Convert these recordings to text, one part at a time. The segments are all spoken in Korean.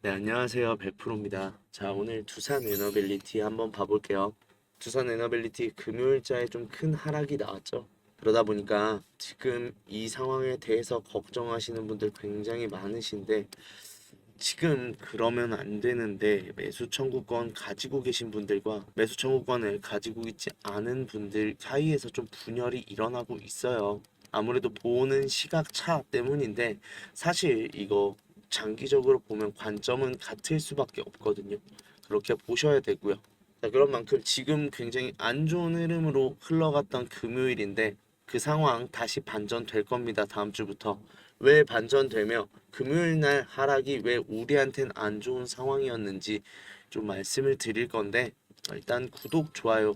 네, 안녕하세요. 100%입니다. 자, 오늘 두산 에너빌리티 한번 봐볼게요. 두산 에너빌리티 금요일자에 좀 큰 하락이 나왔죠. 그러다 보니까 지금 이 상황에 대해서 걱정하시는 분들 굉장히 많으신데 지금 그러면 안 되는데 매수 청구권 가지고 계신 분들과 매수 청구권을 가지고 있지 않은 분들 사이에서 좀 분열이 일어나고 있어요. 아무래도 보는 시각 차 때문인데 사실 이거 장기적으로 보면 관점은 같을 수밖에 없거든요. 그렇게 보셔야 되고요. 자, 그런 만큼 지금 굉장히 안 좋은 흐름으로 흘러갔던 금요일인데 그 상황 다시 반전될 겁니다. 다음 주부터. 왜 반전되며 금요일 날 하락이 왜 우리한텐 안 좋은 상황이었는지 좀 말씀을 드릴 건데 일단 구독, 좋아요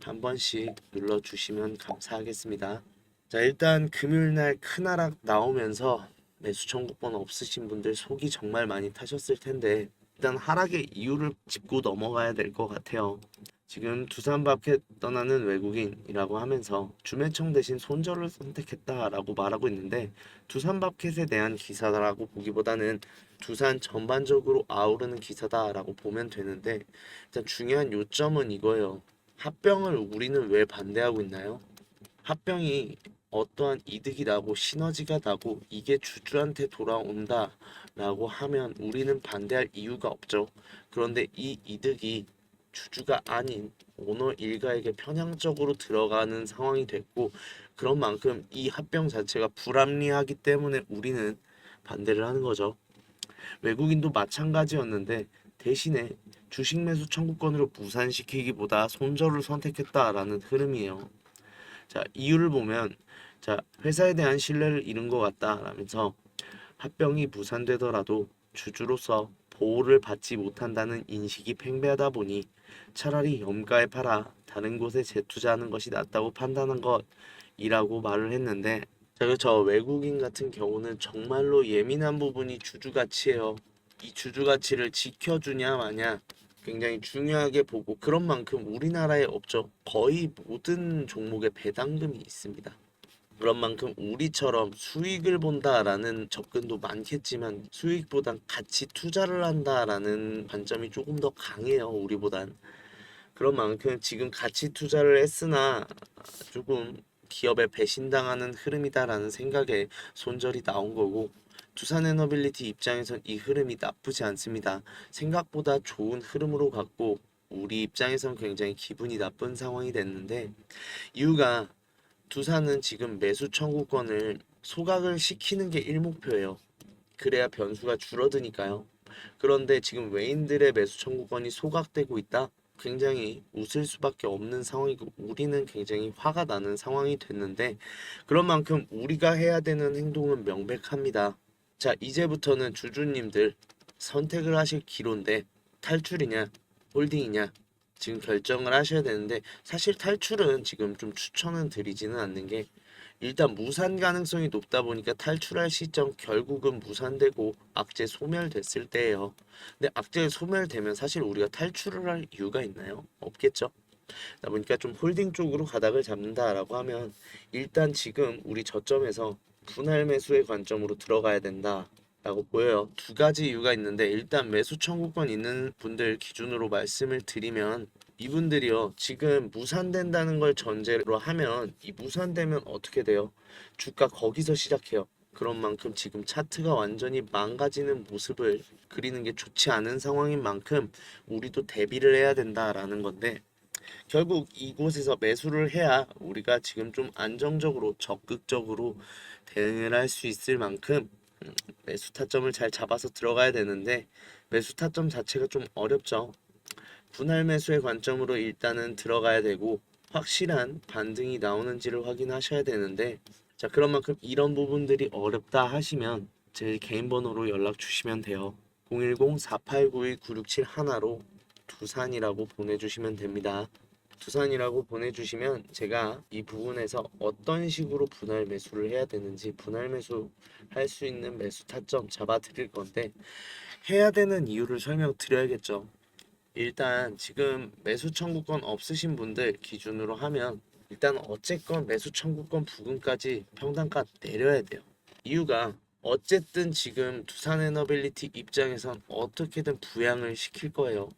한 번씩 눌러주시면 감사하겠습니다. 자, 일단 금요일 날 큰 하락 나오면서 매수 청구권 없으신 분들 속이 정말 많이 타셨을 텐데 일단 하락의 이유를 짚고 넘어가야 될 것 같아요. 지금 두산마켓 떠나는 외국인이라고 하면서 주매청 대신 손절을 선택했다라고 말하고 있는데 두산마켓에 대한 기사라고 보기보다는 두산 전반적으로 아우르는 기사다라고 보면 되는데 일단 중요한 요점은 이거예요. 합병을 우리는 왜 반대하고 있나요? 합병이 어떠한 이득이 나고 시너지가 나고 이게 주주한테 돌아온다라고 하면 우리는 반대할 이유가 없죠. 그런데 이 이득이 주주가 아닌 오너 일가에게 편향적으로 들어가는 상황이 됐고 그런 만큼 이 합병 자체가 불합리하기 때문에 우리는 반대를 하는 거죠. 외국인도 마찬가지였는데 대신에 주식 매수 청구권으로 무산시키기보다 손절을 선택했다라는 흐름이에요. 자, 이유를 보면 자, 회사에 대한 신뢰를 잃은 것 같다라면서 합병이 무산되더라도 주주로서 보호를 받지 못한다는 인식이 팽배하다 보니 차라리 염가에 팔아 다른 곳에 재투자하는 것이 낫다고 판단한 것이라고 말을 했는데 자, 그렇죠. 외국인 같은 경우는 정말로 예민한 부분이 주주 가치예요. 이 주주 가치를 지켜주냐 마냐 굉장히 중요하게 보고 그런 만큼 우리나라에 없죠. 거의 모든 종목에 배당금이 있습니다. 그런 만큼 우리처럼 수익을 본다라는 접근도 많겠지만 수익보단 가치 투자를 한다라는 관점이 조금 더 강해요. 우리보단. 그런 만큼 지금 가치 투자를 했으나 조금 기업에 배신당하는 흐름이다라는 생각에 손절이 나온 거고 두산에너빌리티 입장에선 이 흐름이 나쁘지 않습니다. 생각보다 좋은 흐름으로 갔고 우리 입장에선 굉장히 기분이 나쁜 상황이 됐는데 이유가 두산은 지금 매수 청구권을 소각을 시키는 게 일목표예요. 그래야 변수가 줄어드니까요. 그런데 지금 외인들의 매수 청구권이 소각되고 있다? 굉장히 웃을 수밖에 없는 상황이고 우리는 굉장히 화가 나는 상황이 됐는데 그런 만큼 우리가 해야 되는 행동은 명백합니다. 자, 이제부터는 주주님들 선택을 하실 기로인데 탈출이냐 홀딩이냐 지금 결정을 하셔야 되는데 사실 탈출은 지금 좀 추천은 드리지는 않는 게 일단 무산 가능성이 높다 보니까 탈출할 시점 결국은 무산되고 악재 소멸됐을 때예요. 근데 악재 소멸되면 사실 우리가 탈출을 할 이유가 있나요? 없겠죠. 그러다 보니까 좀 홀딩 쪽으로 가닥을 잡는다라고 하면 일단 지금 우리 저점에서 분할 매수의 관점으로 들어가야 된다. 라고 보여요. 두 가지 이유가 있는데 일단 매수 청구권 있는 분들 기준으로 말씀을 드리면 이분들이요 지금 무산된다는 걸 전제로 하면 이 무산되면 어떻게 돼요? 주가 거기서 시작해요. 그런 만큼 지금 차트가 완전히 망가지는 모습을 그리는 게 좋지 않은 상황인 만큼 우리도 대비를 해야 된다라는 건데 결국 이곳에서 매수를 해야 우리가 지금 좀 안정적으로 적극적으로 대응을 할 수 있을 만큼 매수 타점을 잘 잡아서 들어가야 되는데 매수 타점 자체가 좀 어렵죠. 분할 매수의 관점으로 일단은 들어가야 되고 확실한 반등이 나오는지를 확인하셔야 되는데 자, 그런 만큼 이런 부분들이 어렵다 하시면 제 개인 번호로 연락 주시면 돼요. 010-4892-9671로 두산이라고 보내주시면 됩니다. 두산이라고 보내주시면 제가 이 부분에서 어떤 식으로 분할 매수를 해야 되는지 분할 매수 할 수 있는 매수 타점 잡아 드릴 건데 해야 되는 이유를 설명드려야겠죠. 일단 지금 매수 청구권 없으신 분들 기준으로 하면 일단 어쨌건 매수 청구권 부근까지 평단가 내려야 돼요. 이유가 어쨌든 지금 두산에너빌리티 입장에선 어떻게든 부양을 시킬 거예요.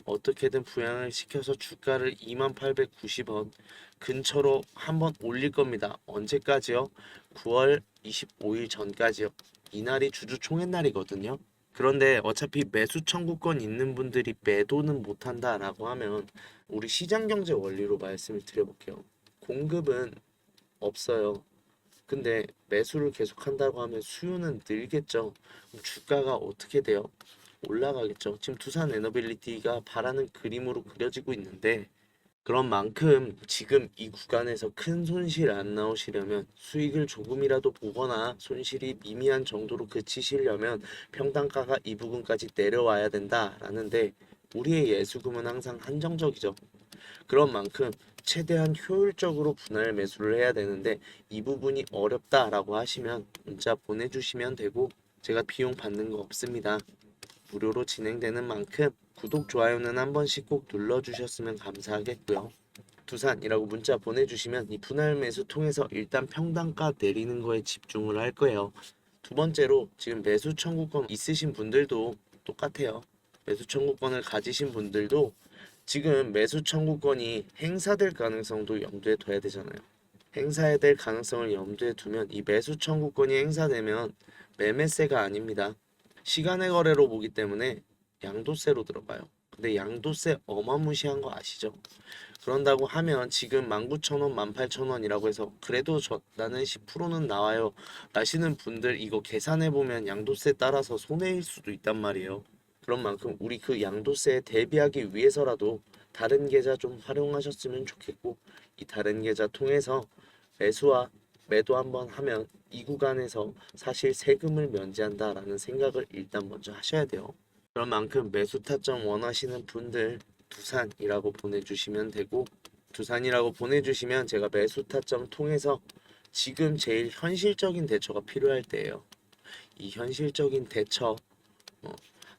어떻게든 부양을 시켜서 주가를 2890원 근처로 한번 올릴 겁니다. 언제까지요? 9월 25일 전까지요. 이날이 주주 총회 날이거든요. 그런데 어차피 매수 청구권 있는 분들이 매도는 못한다라고 하면 우리 시장 경제 원리로 말씀을 드려볼게요. 공급은 없어요. 근데 매수를 계속한다고 하면 수요는 늘겠죠. 그럼 주가가 어떻게 돼요? 올라가겠죠. 지금 두산 에너빌리티가 바라는 그림으로 그려지고 있는데 그런 만큼 지금 이 구간에서 큰 손실 안 나오시려면 수익을 조금이라도 보거나 손실이 미미한 정도로 그치시려면 평단가가 이 부분까지 내려와야 된다라는데 우리의 예수금은 항상 한정적이죠. 그런 만큼 최대한 효율적으로 분할 매수를 해야 되는데 이 부분이 어렵다라고 하시면 문자 보내주시면 되고 제가 비용 받는 거 없습니다. 무료로 진행되는 만큼 구독, 좋아요는 한 번씩 꼭 눌러주셨으면 감사하겠고요. 두산이라고 문자 보내주시면 이 분할 매수 통해서 일단 평단가 내리는 거에 집중을 할 거예요. 두 번째로 지금 매수 청구권 있으신 분들도 똑같아요. 매수 청구권을 가지신 분들도 지금 매수 청구권이 행사될 가능성도 염두에 둬야 되잖아요. 행사될 가능성을 염두에 두면 이 매수 청구권이 행사되면 매매세가 아닙니다. 시간의 거래로 보기 때문에 양도세로 들어가요. 근데 양도세 어마무시한 거 아시죠? 그런다고 하면 지금 19,000원, 18,000원이라고 해서 그래도 나는 10%는 나와요 라시는 분들 이거 계산해보면 양도세 따라서 손해일 수도 있단 말이에요. 그런 만큼 우리 그 양도세에 대비하기 위해서라도 다른 계좌 좀 활용하셨으면 좋겠고 이 다른 계좌 통해서 매수와 매도 한번 하면 이 구간에서 사실 세금을 면제한다라는 생각을 일단 먼저 하셔야 돼요. 그런 만큼 매수 타점 원하시는 분들 두산이라고 보내주시면 되고 두산이라고 보내주시면 제가 매수 타점 통해서 지금 제일 현실적인 대처가 필요할 때예요. 이 현실적인 대처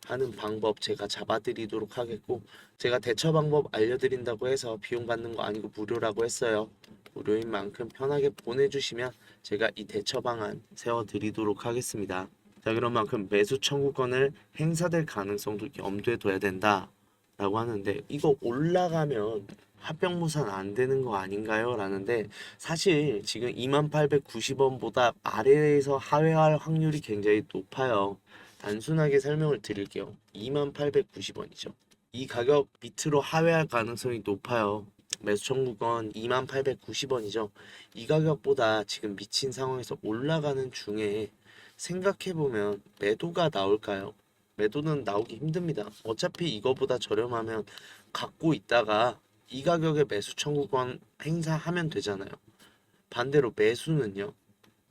하는 방법 제가 잡아드리도록 하겠고 제가 대처 방법 알려드린다고 해서 비용 받는 거 아니고 무료라고 했어요. 무료인 만큼 편하게 보내주시면 제가 이 대처 방안 세워드리도록 하겠습니다. 자, 그런 만큼 매수 청구권을 행사될 가능성도 염두에 둬야 된다 라고 하는데 이거 올라가면 합병무산 안 되는 거 아닌가요? 라는데 사실 지금 2890원보다 아래에서 하회할 확률이 굉장히 높아요. 단순하게 설명을 드릴게요. 2890원이죠. 이 가격 밑으로 하회할 가능성이 높아요. 매수 청구권 2890원이죠. 이 가격보다 지금 미친 상황에서 올라가는 중에 생각해보면 매도가 나올까요? 매도는 나오기 힘듭니다. 어차피 이거보다 저렴하면 갖고 있다가 이 가격에 매수 청구권 행사하면 되잖아요. 반대로 매수는요.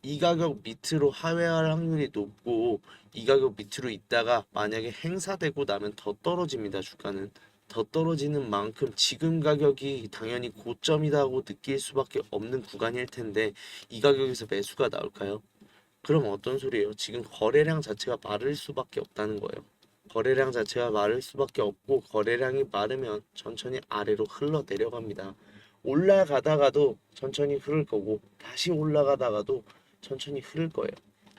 이 가격 밑으로 하회할 확률이 높고 이 가격 밑으로 있다가 만약에 행사되고 나면 더 떨어집니다. 주가는 더 떨어지는 만큼 지금 가격이 당연히 고점이라고 느낄 수밖에 없는 구간일 텐데 이 가격에서 매수가 나올까요? 그럼 어떤 소리예요? 지금 거래량 자체가 마를 수밖에 없다는 거예요. 거래량 자체가 마를 수밖에 없고 거래량이 마르면 천천히 아래로 흘러 내려갑니다. 올라가다가도 천천히 흐를 거고 다시 올라가다가도 천천히 흐를 거예요.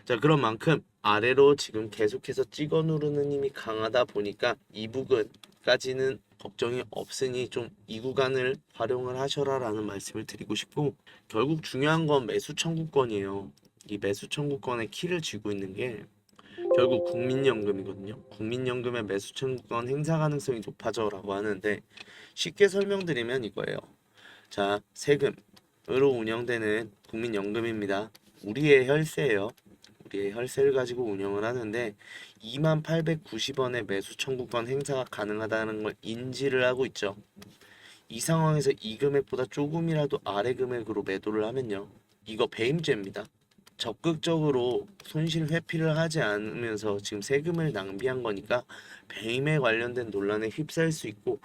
자, 그런 만큼 아래로 지금 계속해서 찍어 누르는 힘이 강하다 보니까 이 부분까지는 걱정이 없으니 좀 이 구간을 활용을 하셔라 라는 말씀을 드리고 싶고 결국 중요한 건 매수 청구권이에요. 이 매수 청구권의 키를 쥐고 있는 게 결국 국민연금이거든요. 국민연금의 매수 청구권 행사 가능성이 높아져라고 하는데 쉽게 설명드리면 이거예요. 자, 세금으로 운영되는 국민연금입니다. 우리의 혈세예요. 우리의 혈세를 가지고 운영을 하는데 2890원의 매수 청구권 행사가 가능하다는 걸 인지를 하고 있죠. 이 상황에서 이 금액보다 조금이라도 아래 금액으로 매도를 하면요. 이거 배임죄입니다. 적극적으로 손실 회피를 하지 않으면서 지금 세금을 낭비한 거니까 배임에 관련된 논란에 휩싸일 수 있고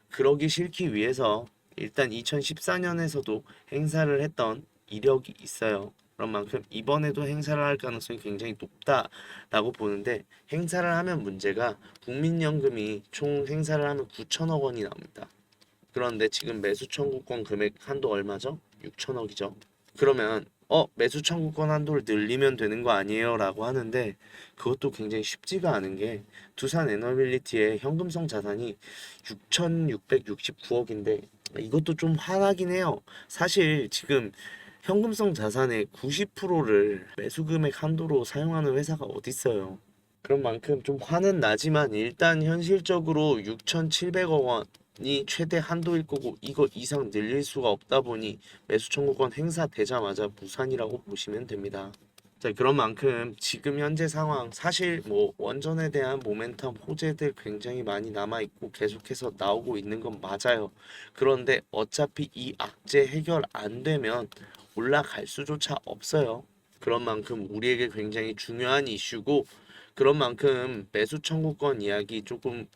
그러기 싫기 위해서 일단 2014년에서도 행사를 했던 이력이 있어요. 그런 만큼 이번에도 행사를 할 가능성이 굉장히 높다라고 보는데 행사를 하면 문제가 국민연금이 총 행사를 하면 9천억 원이 나옵니다. 그런데 지금 매수 청구권 금액 한도 얼마죠? 6천억이죠. 그러면 매수 청구권 한도를 늘리면 되는 거 아니에요? 라고 하는데 그것도 굉장히 쉽지가 않은 게 두산 에너빌리티의 현금성 자산이 6,669억인데 이것도 좀 화나긴 해요. 사실 지금 현금성 자산의 90%를 매수 금액 한도로 사용하는 회사가 어딨어요. 그런 만큼 좀 화는 나지만 일단 현실적으로 6,700억 원이 최대 한도일 거고 이거 이상 늘릴 수가 없다 보니 매수 청구권 행사되자마자 무산이라고 보시면 됩니다. 자, 그런 만큼 지금 현재 상황 사실 뭐 원전에 대한 모멘텀 호재들 굉장히 많이 남아 있고 계속해서 나오고 있는 건 맞아요. 그런데 어차피 이 악재 해결 안 되면 올라갈 수조차 없어요. 그런 만큼 우리에게 굉장히 중요한 이슈고 그런 만큼 매수 청구권 이야기 조금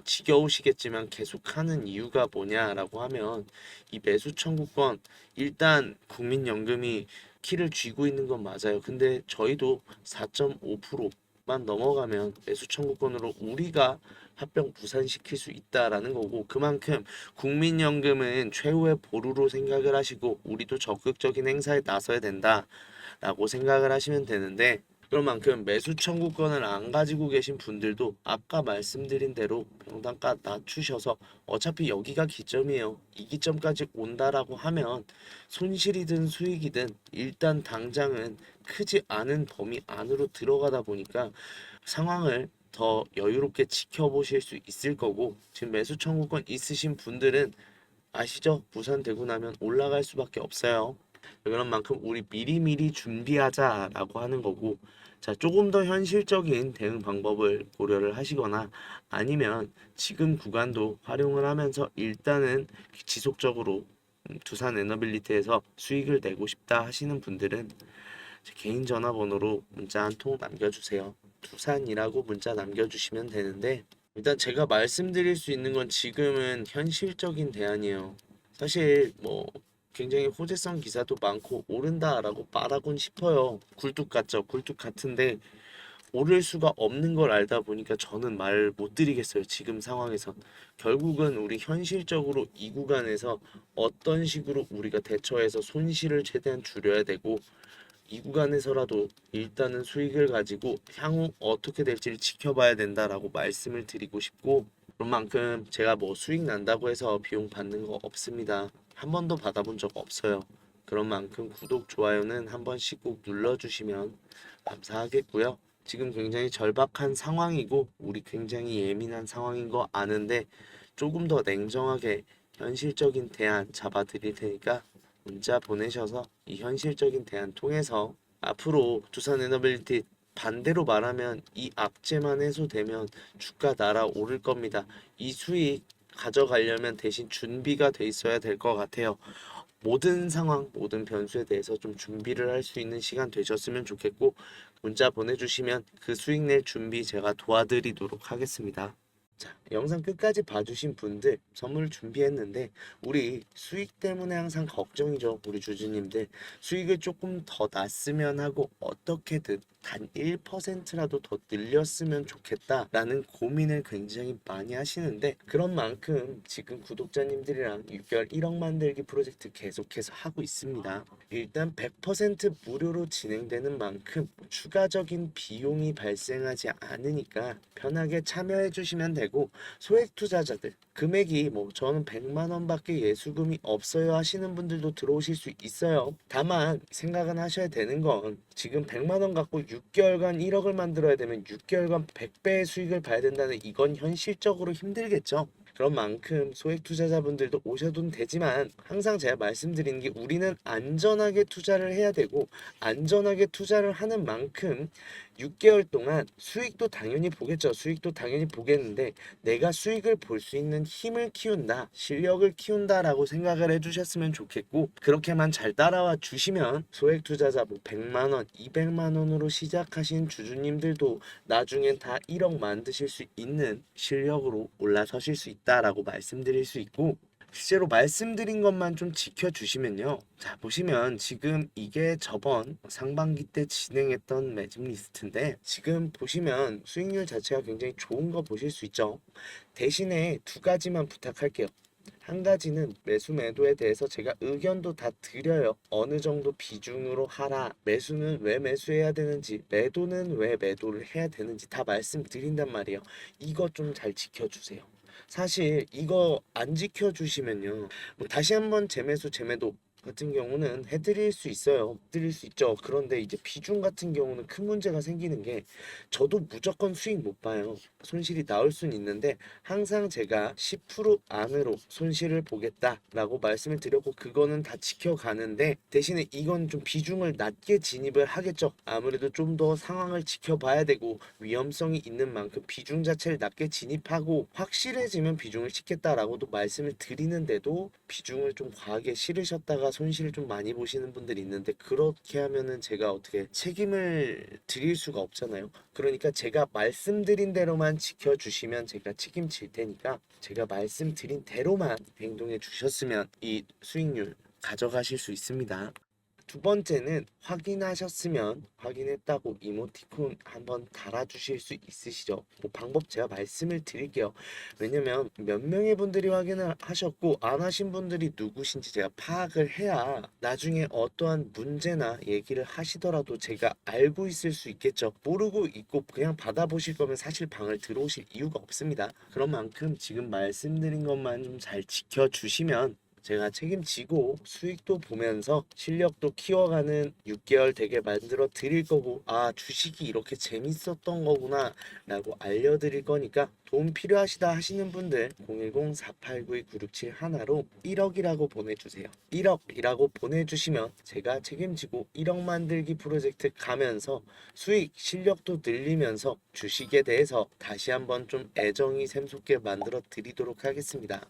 지겨우시겠지만 계속하는 이유가 뭐냐라고 하면 이 매수 청구권 일단 국민연금이 키를 쥐고 있는 건 맞아요. 근데 저희도 4.5%만 넘어가면 매수 청구권으로 우리가 합병 무산시킬 수 있다라는 거고 그만큼 국민연금은 최후의 보루로 생각을 하시고 우리도 적극적인 행사에 나서야 된다라고 생각을 하시면 되는데 그런 만큼 매수 청구권을 안 가지고 계신 분들도 아까 말씀드린 대로 평단가 낮추셔서 어차피 여기가 기점이에요. 이 기점까지 온다라고 하면 손실이든 수익이든 일단 당장은 크지 않은 범위 안으로 들어가다 보니까 상황을 더 여유롭게 지켜보실 수 있을 거고 지금 매수 청구권 있으신 분들은 아시죠? 무산되고 나면 올라갈 수밖에 없어요. 그런 만큼 우리 미리미리 준비하자라고 하는 거고 자 조금 더 현실적인 대응 방법을 고려를 하시거나 아니면 지금 구간도 활용을 하면서 일단은 지속적으로 두산 에너빌리티에서 수익을 내고 싶다 하시는 분들은 제 개인 전화번호로 문자 한 통 남겨주세요. 두산이라고 문자 남겨주시면 되는데 일단 제가 말씀드릴 수 있는 건 지금은 현실적인 대안이에요. 사실 뭐 굉장히 호재성 기사도 많고 오른다라고 말하곤 싶어요. 굴뚝 같죠? 굴뚝 같은데 오를 수가 없는 걸 알다 보니까 저는 말 못 드리겠어요. 지금 상황에선 결국은 우리 현실적으로 이 구간에서 어떤 식으로 우리가 대처해서 손실을 최대한 줄여야 되고 이 구간에서라도 일단은 수익을 가지고 향후 어떻게 될지를 지켜봐야 된다라고 말씀을 드리고 싶고 그런 만큼 제가 뭐 수익 난다고 해서 비용 받는 거 없습니다. 한 번도 받아본 적 없어요. 그런 만큼 구독, 좋아요는 한 번씩 꼭 눌러주시면 감사하겠고요. 지금 굉장히 절박한 상황이고 우리 굉장히 예민한 상황인 거 아는데 조금 더 냉정하게 현실적인 대안 잡아 드릴 테니까 문자 보내셔서 이 현실적인 대안 통해서 앞으로 두산 에너빌리티 반대로 말하면 이 악재만 해소되면 주가 날아오를 겁니다. 이 수익 가져가려면 대신 준비가 돼 있어야 될 것 같아요. 모든 상황, 모든 변수에 대해서 좀 준비를 할 수 있는 시간 되셨으면 좋겠고 문자 보내주시면 그 수익 낼 준비 제가 도와드리도록 하겠습니다. 자, 영상 끝까지 봐주신 분들 선물 준비했는데 우리 수익 때문에 항상 걱정이죠. 우리 주주님들 수익을 조금 더 났으면 하고 어떻게든 단 1%라도 더 늘렸으면 좋겠다라는 고민을 굉장히 많이 하시는데 그런 만큼 지금 구독자님들이랑 6개월 1억 만들기 프로젝트 계속해서 하고 있습니다. 일단 100% 무료로 진행되는 만큼 추가적인 비용이 발생하지 않으니까 편하게 참여해 주시면 되고 소액 투자자들 금액이 뭐 저는 100만 원밖에 예수금이 없어요 하시는 분들도 들어오실 수 있어요. 다만 생각은 하셔야 되는 건 지금 100만 원 갖고 6개월간 1억을 만들어야 되면 6개월간 100배의 수익을 봐야 된다는 이건 현실적으로 힘들겠죠. 그런 만큼 소액 투자자분들도 오셔도 되지만 항상 제가 말씀드리는 게 우리는 안전하게 투자를 해야 되고 안전하게 투자를 하는 만큼 6개월 동안 수익도 당연히 보겠죠. 수익도 당연히 보겠는데 내가 수익을 볼 수 있는 힘을 키운다, 실력을 키운다라고 생각을 해주셨으면 좋겠고 그렇게만 잘 따라와 주시면 소액 투자자 뭐 100만 원, 200만 원으로 시작하신 주주님들도 나중엔 다 1억 만드실 수 있는 실력으로 올라서실 수 있다라고 말씀드릴 수 있고 실제로 말씀드린 것만 좀 지켜주시면요. 자, 보시면 지금 이게 저번 상반기 때 진행했던 매집 리스트인데 지금 보시면 수익률 자체가 굉장히 좋은 거 보실 수 있죠. 대신에 두 가지만 부탁할게요. 한 가지는 매수 매도에 대해서 제가 의견도 다 드려요. 어느 정도 비중으로 하라. 매수는 왜 매수해야 되는지, 매도는 왜 매도를 해야 되는지 다 말씀드린단 말이에요. 이거 좀 잘 지켜주세요. 사실 이거 안 지켜주시면요. 뭐 다시 한번 재매수 재매도 같은 경우는 해드릴 수 있어요. 해드릴 수 있죠. 그런데 이제 비중 같은 경우는 큰 문제가 생기는 게 저도 무조건 수익 못 봐요. 손실이 나올 수는 있는데 항상 제가 10% 안으로 손실을 보겠다라고 말씀을 드렸고 그거는 다 지켜가는데 대신에 이건 좀 비중을 낮게 진입을 하겠죠. 아무래도 좀 더 상황을 지켜봐야 되고 위험성이 있는 만큼 비중 자체를 낮게 진입하고 확실해지면 비중을 싣겠다라고도 말씀을 드리는데도 비중을 좀 과하게 실으셨다가 손실을 좀 많이 보시는 분들이 있는데 그렇게 하면은 제가 어떻게 책임을 드릴 수가 없잖아요. 그러니까 제가 말씀드린 대로만 지켜주시면 제가 책임질 테니까 제가 말씀드린 대로만 행동해 주셨으면 이 수익률 가져가실 수 있습니다. 두 번째는 확인하셨으면 확인했다고 이모티콘 한번 달아주실 수 있으시죠? 뭐 방법 제가 말씀을 드릴게요. 왜냐면 몇 명의 분들이 확인을 하셨고 안 하신 분들이 누구신지 제가 파악을 해야 나중에 어떠한 문제나 얘기를 하시더라도 제가 알고 있을 수 있겠죠. 모르고 있고 그냥 받아보실 거면 사실 방을 들어오실 이유가 없습니다. 그런 만큼 지금 말씀드린 것만 좀 잘 지켜주시면 제가 책임지고 수익도 보면서 실력도 키워가는 6개월 되게 만들어 드릴 거고 아 주식이 이렇게 재밌었던 거구나 라고 알려드릴 거니까 도움 필요하시다 하시는 분들 010-4892-9671로 1억이라고 보내주세요. 1억이라고 보내주시면 제가 책임지고 1억 만들기 프로젝트 가면서 수익 실력도 늘리면서 주식에 대해서 다시 한번 좀 애정이 샘솟게 만들어 드리도록 하겠습니다.